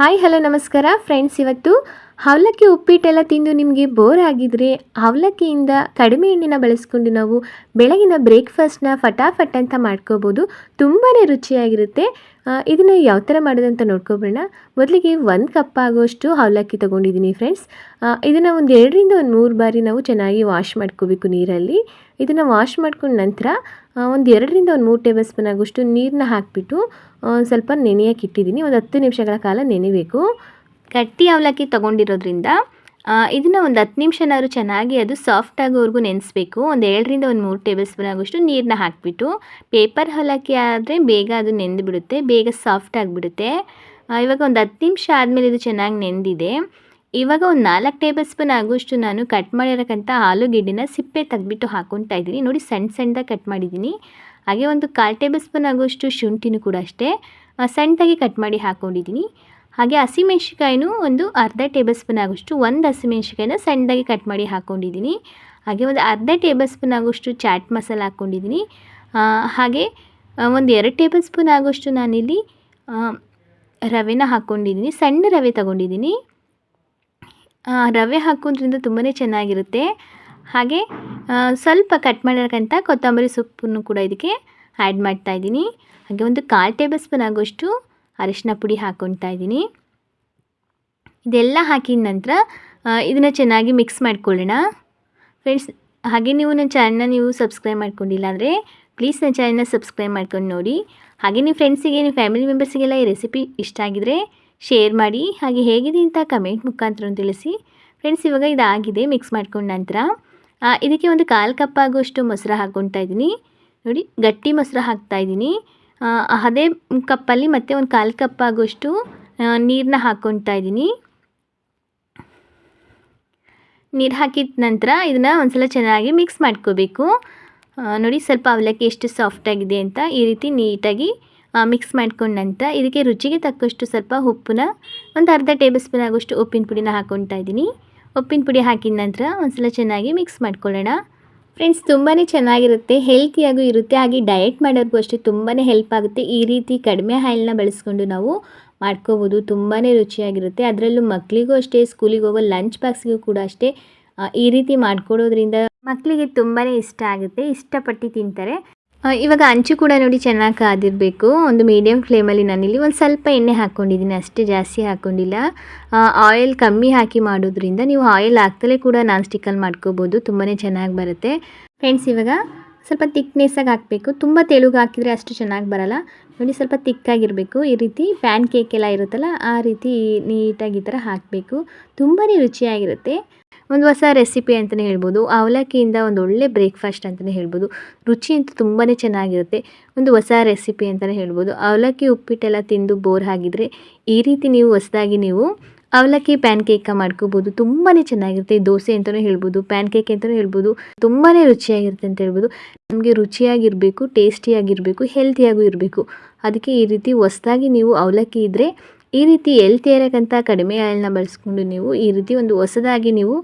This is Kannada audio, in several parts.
ಹಾಯ್ ಹಲೋ ನಮಸ್ಕಾರ ಫ್ರೆಂಡ್ಸ್. ಇವತ್ತು ಅವಲಕ್ಕಿ ಉಪ್ಪಿಟ್ಟೆಲ್ಲ ತಿಂದು ನಿಮಗೆ ಬೋರ್ ಆಗಿದ್ರೆ ಅವಲಕ್ಕಿಯಿಂದ ಕಡಿಮೆ ಎಣ್ಣೆನ ಬಳಸ್ಕೊಂಡು ನಾವು ಬೆಳಗಿನ ಬ್ರೇಕ್ಫಾಸ್ಟ್ನ ಫಟಾಫಟ್ ಅಂತ ಮಾಡ್ಕೋಬೋದು. ತುಂಬಾ ರುಚಿಯಾಗಿರುತ್ತೆ. ಇದನ್ನು ಯಾವ ಥರ ಮಾಡೋದಂತ ನೋಡ್ಕೊಬೋಣ. ಮೊದಲಿಗೆ 1 ಕಪ್ ಆಗೋಷ್ಟು ಅವಲಕ್ಕಿ ತೊಗೊಂಡಿದ್ದೀನಿ ಫ್ರೆಂಡ್ಸ್. ಇದನ್ನು ಒಂದು 2ರಿಂದ 3 ಬಾರಿ ನಾವು ಚೆನ್ನಾಗಿ ವಾಶ್ ಮಾಡ್ಕೋಬೇಕು ನೀರಲ್ಲಿ. ಇದನ್ನು ವಾಶ್ ಮಾಡ್ಕೊಂಡ ನಂತರ ಒಂದು 2ರಿಂದ 3 ಟೇಬಲ್ ಸ್ಪೂನ್ ಆಗೋಷ್ಟು ನೀರನ್ನ ಹಾಕಿಬಿಟ್ಟು ಸ್ವಲ್ಪ ನೆನೆಯೋಕೆ ಇಟ್ಟಿದ್ದೀನಿ. ಒಂದು 10 ನಿಮಿಷಗಳ ಕಾಲ ನೆನೆಬೇಕು. ಗಟ್ಟಿ ಅವಲಕ್ಕಿ ತೊಗೊಂಡಿರೋದ್ರಿಂದ ಇದನ್ನು ಒಂದು 10 ನಿಮಿಷನಾದ್ರು ಚೆನ್ನಾಗಿ ಅದು ಸಾಫ್ಟ್ ಆಗೋವರೆಗೂ ನೆನೆಸ್ಬೇಕು. ಒಂದು 2ರಿಂದ 3 ಟೇಬಲ್ ಸ್ಪೂನ್ ಆಗೋಷ್ಟು ನೀರನ್ನ ಹಾಕಿಬಿಟ್ಟು, ಪೇಪರ್ ಅವಲಕ್ಕಿ ಆದರೆ ಬೇಗ ಅದು ನೆಂದು ಬಿಡುತ್ತೆ, ಬೇಗ ಸಾಫ್ಟ್ ಆಗಿಬಿಡುತ್ತೆ. ಇವಾಗ ಒಂದು 10 ನಿಮಿಷ ಆದಮೇಲೆ ಇದು ಚೆನ್ನಾಗಿ ನೆಂದಿದೆ. ಇವಾಗ ಒಂದು 4 ಟೇಬಲ್ ಸ್ಪೂನ್ ಆಗೋಷ್ಟು ನಾನು ಕಟ್ ಮಾಡಿರೋಕ್ಕಂಥ ಆಲೂಗೆಡ್ಡೆನ ಸಿಪ್ಪೆ ತೆಗೆದ್ಬಿಟ್ಟು ಹಾಕ್ಕೊತಾ ಇದ್ದೀನಿ. ನೋಡಿ, ಸಣ್ಣ ಸಣ್ಣದಾಗಿ ಕಟ್ ಮಾಡಿದ್ದೀನಿ. ಹಾಗೆ ಒಂದು 1/4 ಟೇಬಲ್ ಸ್ಪೂನ್ ಆಗೋಷ್ಟು ಶುಂಠಿನೂ ಕೂಡ ಅಷ್ಟೇ ಸಣ್ಣದಾಗಿ ಕಟ್ ಮಾಡಿ ಹಾಕ್ಕೊಂಡಿದ್ದೀನಿ. ಹಾಗೆ ಹಸಿಮೆಣ್ಸಿಕಾಯಿನೂ ಒಂದು ಅರ್ಧ ಟೇಬಲ್ ಸ್ಪೂನ್ ಆಗೋಷ್ಟು, ಒಂದು ಹಸಿಮೆಣ್ಸಿಕಾಯಿನ ಸಣ್ಣದಾಗಿ ಕಟ್ ಮಾಡಿ ಹಾಕ್ಕೊಂಡಿದ್ದೀನಿ. ಹಾಗೆ ಒಂದು ಅರ್ಧ ಟೇಬಲ್ ಸ್ಪೂನ್ ಆಗೋಷ್ಟು ಚಾಟ್ ಮಸಾಲ ಹಾಕ್ಕೊಂಡಿದ್ದೀನಿ. ಹಾಗೆ ಒಂದು 2 ಟೇಬಲ್ ಸ್ಪೂನ್ ಆಗೋಷ್ಟು ನಾನಿಲ್ಲಿ ರವೆನ ಹಾಕ್ಕೊಂಡಿದ್ದೀನಿ. ಸಣ್ಣ ರವೆ ತಗೊಂಡಿದ್ದೀನಿ. ರವೆ ಹಾಕೋದ್ರಿಂದ ತುಂಬಾ ಚೆನ್ನಾಗಿರುತ್ತೆ. ಹಾಗೆ ಸ್ವಲ್ಪ ಕಟ್ ಮಾಡಿರೋಕ್ಕಂಥ ಕೊತ್ತಂಬರಿ ಸೊಪ್ಪನ್ನು ಕೂಡ ಇದಕ್ಕೆ ಆ್ಯಡ್ ಮಾಡ್ತಾಯಿದ್ದೀನಿ. ಹಾಗೆ ಒಂದು 1/4 ಟೇಬಲ್ ಸ್ಪೂನ್ ಆಗೋಷ್ಟು ಅರಿಶಿನ ಪುಡಿ ಹಾಕ್ಕೊತಾ ಇದ್ದೀನಿ. ಇದೆಲ್ಲ ಹಾಕಿದ ನಂತರ ಇದನ್ನು ಚೆನ್ನಾಗಿ ಮಿಕ್ಸ್ ಮಾಡ್ಕೊಳ್ಳೋಣ ಫ್ರೆಂಡ್ಸ್. ಹಾಗೆ ನೀವು ನನ್ನ ಚಾನಲ್ನ ಸಬ್ಸ್ಕ್ರೈಬ್ ಮಾಡ್ಕೊಂಡಿಲ್ಲ ಅಂದರೆ ಪ್ಲೀಸ್ ನನ್ನ ಚಾನಲ್ನ ಸಬ್ಸ್ಕ್ರೈಬ್ ಮಾಡ್ಕೊಂಡು ನೋಡಿ. ಹಾಗೆ ನಿಮ್ಮ ಫ್ರೆಂಡ್ಸಿಗೆ, ನಿಮ್ಮ ಫ್ಯಾಮಿಲಿ ಮೆಂಬರ್ಸಿಗೆಲ್ಲ ಈ ರೆಸಿಪಿ ಇಷ್ಟ ಆಗಿದರೆ ಶೇರ್ ಮಾಡಿ. ಹಾಗೆ ಹೇಗಿದೆ ಅಂತ ಕಮೆಂಟ್ ಮುಖಾಂತರ ತಿಳಿಸಿ ಫ್ರೆಂಡ್ಸ್. ಇವಾಗ ಇದಾಗಿದೆ. ಮಿಕ್ಸ್ ಮಾಡ್ಕೊಂಡ ನಂತರ ಇದಕ್ಕೆ ಒಂದು 1/4 ಕಪ್ ಆಗೋಷ್ಟು ಮೊಸರು ಹಾಕ್ಕೊತಾ ಇದ್ದೀನಿ. ನೋಡಿ, ಗಟ್ಟಿ ಮೊಸರು ಹಾಕ್ತಾಯಿದ್ದೀನಿ. ಅದೇ ಕಪ್ಪಲ್ಲಿ ಮತ್ತೆ ಒಂದು 1/4 ಕಪ್ ಆಗೋಷ್ಟು ನೀರನ್ನ ಹಾಕ್ಕೊತಾ ಇದ್ದೀನಿ. ನೀರು ಹಾಕಿದ ನಂತರ ಇದನ್ನು ಒಂದ್ಸಲ ಚೆನ್ನಾಗಿ ಮಿಕ್ಸ್ ಮಾಡ್ಕೋಬೇಕು. ನೋಡಿ, ಸ್ವಲ್ಪ ಅವಲಕ್ಕಿ ಎಷ್ಟು ಸಾಫ್ಟಾಗಿದೆ ಅಂತ ಈ ರೀತಿ ನೀಟಾಗಿ ಮಿಕ್ಸ್ ಮಾಡ್ಕೊಂಡ ನಂತರ ಇದಕ್ಕೆ ರುಚಿಗೆ ತಕ್ಕಷ್ಟು ಸ್ವಲ್ಪ ಉಪ್ಪನ್ನ, ಒಂದು ಅರ್ಧ ಟೇಬಲ್ ಸ್ಪೂನ್ ಆಗೋಷ್ಟು ಉಪ್ಪಿನ ಪುಡಿನ ಹಾಕ್ಕೊತಾ ಇದ್ದೀನಿ. ಉಪ್ಪಿನ ಪುಡಿ ಹಾಕಿದ ನಂತರ ಒಂದ್ಸಲ ಚೆನ್ನಾಗಿ ಮಿಕ್ಸ್ ಮಾಡ್ಕೊಳ್ಳೋಣ ಫ್ರೆಂಡ್ಸ್. ತುಂಬಾ ಚೆನ್ನಾಗಿರುತ್ತೆ, ಹೆಲ್ತಿಯಾಗೂ ಇರುತ್ತೆ. ಹಾಗೆ ಡಯಟ್ ಮಾಡೋರಿಗೂ ಅಷ್ಟೇ ತುಂಬಾ ಹೆಲ್ಪ್ ಆಗುತ್ತೆ. ಈ ರೀತಿ ಕಡಿಮೆ ಆಯಿಲ್ನ ಬಳಸ್ಕೊಂಡು ನಾವು ಮಾಡ್ಕೋಬೋದು. ತುಂಬಾ ರುಚಿಯಾಗಿರುತ್ತೆ. ಅದರಲ್ಲೂ ಮಕ್ಕಳಿಗೂ ಅಷ್ಟೇ, ಸ್ಕೂಲಿಗೆ ಹೋಗೋ ಲಂಚ್ ಬಾಕ್ಸ್ಗೂ ಕೂಡ ಅಷ್ಟೇ ಈ ರೀತಿ ಮಾಡಿಕೊಡೋದ್ರಿಂದ ಮಕ್ಕಳಿಗೆ ತುಂಬಾ ಇಷ್ಟ ಆಗುತ್ತೆ, ಇಷ್ಟಪಟ್ಟು ತಿಂತಾರೆ. ಇವಾಗ ಹಂಚು ಕೂಡ ನೋಡಿ ಚೆನ್ನಾಗಿ ಕಾದಿರಬೇಕು. ಒಂದು ಮೀಡಿಯಮ್ ಫ್ಲೇಮಲ್ಲಿ ನಾನಿಲ್ಲಿ ಒಂದು ಸ್ವಲ್ಪ ಎಣ್ಣೆ ಹಾಕ್ಕೊಂಡಿದ್ದೀನಿ, ಅಷ್ಟೇ, ಜಾಸ್ತಿ ಹಾಕ್ಕೊಂಡಿಲ್ಲ. ಆಯಿಲ್ ಕಮ್ಮಿ ಹಾಕಿ ಮಾಡೋದ್ರಿಂದ ನೀವು ಆಯಿಲ್ ಹಾಕ್ತಲೇ ಕೂಡ ನಾನ್ ಸ್ಟಿಕ್ಕಲ್ಲಿ ಮಾಡ್ಕೋಬೋದು, ತುಂಬಾ ಚೆನ್ನಾಗಿ ಬರುತ್ತೆ ಫ್ರೆಂಡ್ಸ್. ಇವಾಗ ಸ್ವಲ್ಪ ತಿಕ್ನೆಸ್ಸಾಗಿ ಹಾಕಬೇಕು. ತುಂಬ ತೆಳುಗೆ ಹಾಕಿದರೆ ಅಷ್ಟು ಚೆನ್ನಾಗಿ ಬರಲ್ಲ. ನೋಡಿ, ಸ್ವಲ್ಪ ತಿಕ್ಕಾಗಿರಬೇಕು. ಈ ರೀತಿ ಪ್ಯಾನ್ ಕೇಕ್ ಎಲ್ಲ ಇರುತ್ತಲ್ಲ, ಆ ರೀತಿ ನೀಟಾಗಿ ಈ ಥರ ಹಾಕಬೇಕು. ತುಂಬಾ ರುಚಿಯಾಗಿರುತ್ತೆ. ಒಂದು ಹೊಸ ರೆಸಿಪಿ ಅಂತಲೇ ಹೇಳ್ಬೋದು. ಅವಲಕ್ಕಿಯಿಂದ ಒಂದು ಒಳ್ಳೆ ಬ್ರೇಕ್ಫಾಸ್ಟ್ ಅಂತಲೇ ಹೇಳ್ಬೋದು. ರುಚಿ ಅಂತೂ ತುಂಬಾ ಚೆನ್ನಾಗಿರುತ್ತೆ. ಒಂದು ಹೊಸ ರೆಸಿಪಿ ಅಂತಲೇ ಹೇಳ್ಬೋದು. ಅವಲಕ್ಕಿ ಉಪ್ಪಿಟ್ಟೆಲ್ಲ ತಿಂದು ಬೋರ್ ಆಗಿದ್ರೆ ಈ ರೀತಿ ನೀವು ಹೊಸದಾಗಿ ನೀವು ಅವಲಕ್ಕಿ ಪ್ಯಾನ್ ಕೇಕ ಮಾಡ್ಕೋಬೋದು. ತುಂಬಾ ಚೆನ್ನಾಗಿರುತ್ತೆ. ದೋಸೆ ಅಂತಲೂ ಹೇಳ್ಬೋದು, ಪ್ಯಾನ್ ಕೇಕ್ ಅಂತಲೂ ಹೇಳ್ಬೋದು. ತುಂಬಾ ರುಚಿಯಾಗಿರುತ್ತೆ ಅಂತ ಹೇಳ್ಬೋದು. ನಮಗೆ ರುಚಿಯಾಗಿರಬೇಕು, ಟೇಸ್ಟಿಯಾಗಿರಬೇಕು, ಹೆಲ್ತಿಯಾಗೂ ಇರಬೇಕು. ಅದಕ್ಕೆ ಈ ರೀತಿ ಹೊಸದಾಗಿ ನೀವು ಅವಲಕ್ಕಿ ಇದ್ದರೆ ಈ ರೀತಿ ಹೆಲ್ತಿ ಇರೋಕ್ಕಂಥ ಕಡಿಮೆ ಆಯಿಲ್ನ ಬಳಸ್ಕೊಂಡು ನೀವು ಈ ರೀತಿ ಒಂದು ಹೊಸದಾಗಿ ನೀವು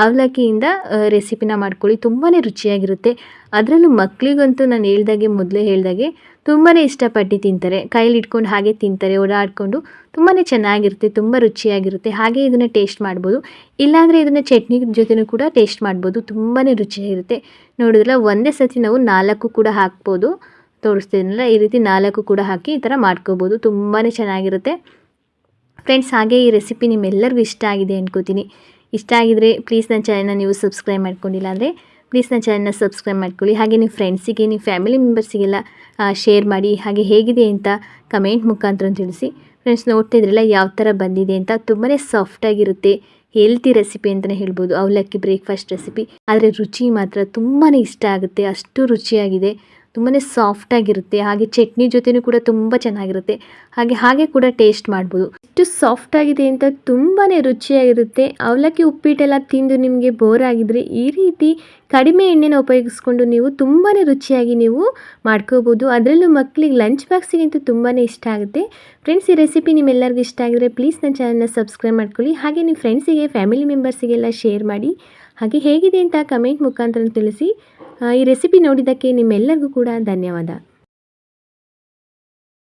ಅವಲಕ್ಕಿಯಿಂದ ರೆಸಿಪಿನ ಮಾಡ್ಕೊಳ್ಳಿ. ತುಂಬಾ ರುಚಿಯಾಗಿರುತ್ತೆ. ಅದರಲ್ಲೂ ಮಕ್ಕಳಿಗಂತೂ ನಾನು ಮೊದಲೇ ಹೇಳ್ದಾಗೆ ತುಂಬಾ ಇಷ್ಟಪಟ್ಟು ತಿಂತಾರೆ. ಕೈಲಿ ಇಟ್ಕೊಂಡು ಹಾಗೆ ತಿಂತಾರೆ, ಓಡಾಡಿಕೊಂಡು. ತುಂಬಾ ಚೆನ್ನಾಗಿರುತ್ತೆ, ತುಂಬ ರುಚಿಯಾಗಿರುತ್ತೆ. ಹಾಗೆ ಇದನ್ನು ಟೇಸ್ಟ್ ಮಾಡ್ಬೋದು. ಇಲ್ಲಾಂದರೆ ಇದನ್ನು ಚಟ್ನಿ ಜೊತೆನೂ ಕೂಡ ಟೇಸ್ಟ್ ಮಾಡ್ಬೋದು. ತುಂಬಾ ರುಚಿಯಾಗಿರುತ್ತೆ. ನೋಡಿದ್ರಲ್ಲ, ಒಂದೇ ಸತಿ ನಾವು 4 ಕೂಡ ಹಾಕ್ಬೋದು. ತೋರಿಸ್ತೀನಲ್ಲ, ಈ ರೀತಿ 4 ಕೂಡ ಹಾಕಿ ಈ ಥರ ಮಾಡ್ಕೋಬೋದು. ತುಂಬಾ ಚೆನ್ನಾಗಿರುತ್ತೆ ಫ್ರೆಂಡ್ಸ್. ಹಾಗೆ ಈ ರೆಸಿಪಿ ನಿಮ್ಮೆಲ್ಲರಿಗೂ ಇಷ್ಟ ಆಗಿದೆ ಅನ್ಕೋತೀನಿ. ಇಷ್ಟ ಆಗಿದರೆ ಪ್ಲೀಸ್ ನನ್ನ ಚಾನಲ್ನ ಸಬ್ಸ್ಕ್ರೈಬ್ ಮಾಡ್ಕೊಂಡಿಲ್ಲ ಅಂದರೆ ಪ್ಲೀಸ್ ನನ್ನ ಚಾನಲ್ನ ಸಬ್ಸ್ಕ್ರೈಬ್ ಮಾಡ್ಕೊಳ್ಳಿ. ಹಾಗೆ ನಿಮ್ಮ ಫ್ರೆಂಡ್ಸಿಗೆ, ನಿಮ್ಮ ಫ್ಯಾಮಿಲಿ ಮೆಂಬರ್ಸಿಗೆಲ್ಲ ಶೇರ್ ಮಾಡಿ. ಹಾಗೆ ಹೇಗಿದೆ ಅಂತ ಕಮೆಂಟ್ ಮುಖಾಂತರ ತಿಳಿಸಿ ಫ್ರೆಂಡ್ಸ್. ನೋಡ್ತಿದ್ರಲ್ಲ ಯಾವ ಥರ ಬಂದಿದೆ ಅಂತ. ತುಂಬಾ ಸಾಫ್ಟಾಗಿರುತ್ತೆ, ಹೆಲ್ತಿ ರೆಸಿಪಿ ಅಂತಲೇ ಹೇಳ್ಬೋದು. ಅವಲಕ್ಕಿ ಬ್ರೇಕ್ಫಾಸ್ಟ್ ರೆಸಿಪಿ, ಆದರೆ ರುಚಿ ಮಾತ್ರ ತುಂಬಾ ಇಷ್ಟ ಆಗುತ್ತೆ. ಅಷ್ಟು ರುಚಿಯಾಗಿದೆ, ತುಂಬಾ ಸಾಫ್ಟಾಗಿರುತ್ತೆ. ಹಾಗೆ ಚಟ್ನಿ ಜೊತೆನೂ ಕೂಡ ತುಂಬ ಚೆನ್ನಾಗಿರುತ್ತೆ. ಹಾಗೆ ಕೂಡ ಟೇಸ್ಟ್ ಮಾಡ್ಬೋದು. ಎಷ್ಟು ಸಾಫ್ಟಾಗಿದೆ ಅಂತ, ತುಂಬಾ ರುಚಿಯಾಗಿರುತ್ತೆ. ಅವಲಕ್ಕಿ ಉಪ್ಪಿಟ್ಟೆಲ್ಲ ತಿಂದು ನಿಮಗೆ ಬೋರ್ ಆಗಿದ್ರೆ ಈ ರೀತಿ ಕಡಿಮೆ ಎಣ್ಣೆನ ಉಪಯೋಗಿಸ್ಕೊಂಡು ನೀವು ತುಂಬಾ ರುಚಿಯಾಗಿ ನೀವು ಮಾಡ್ಕೋಬೋದು. ಅದರಲ್ಲೂ ಮಕ್ಕಳಿಗೆ ಲಂಚ್ ಬಾಕ್ಸಿಗಂತೂ ತುಂಬಾ ಇಷ್ಟ ಆಗುತ್ತೆ ಫ್ರೆಂಡ್ಸ್. ಈ ರೆಸಿಪಿ ನಿಮ್ಮೆಲ್ಲರಿಗೂ ಇಷ್ಟ ಆಗಿದ್ರೆ ಪ್ಲೀಸ್ ನನ್ನ ಚಾನಲ್ನ ಸಬ್ಸ್ಕ್ರೈಬ್ ಮಾಡ್ಕೊಳ್ಳಿ. ಹಾಗೆ ನಿಮ್ಮ ಫ್ರೆಂಡ್ಸಿಗೆ, ಫ್ಯಾಮಿಲಿ ಮೆಂಬರ್ಸಿಗೆಲ್ಲ ಶೇರ್ ಮಾಡಿ. ಹಾಗೆ ಹೇಗಿದೆ ಅಂತ ಕಮೆಂಟ್ ಮುಖಾಂತರ ತಿಳಿಸಿ. ಈ ರೆಸಿಪಿ ನೋಡಿದ್ದಕ್ಕೆ ನಿಮ್ಮೆಲ್ಲರಿಗೂ ಕೂಡ ಧನ್ಯವಾದ.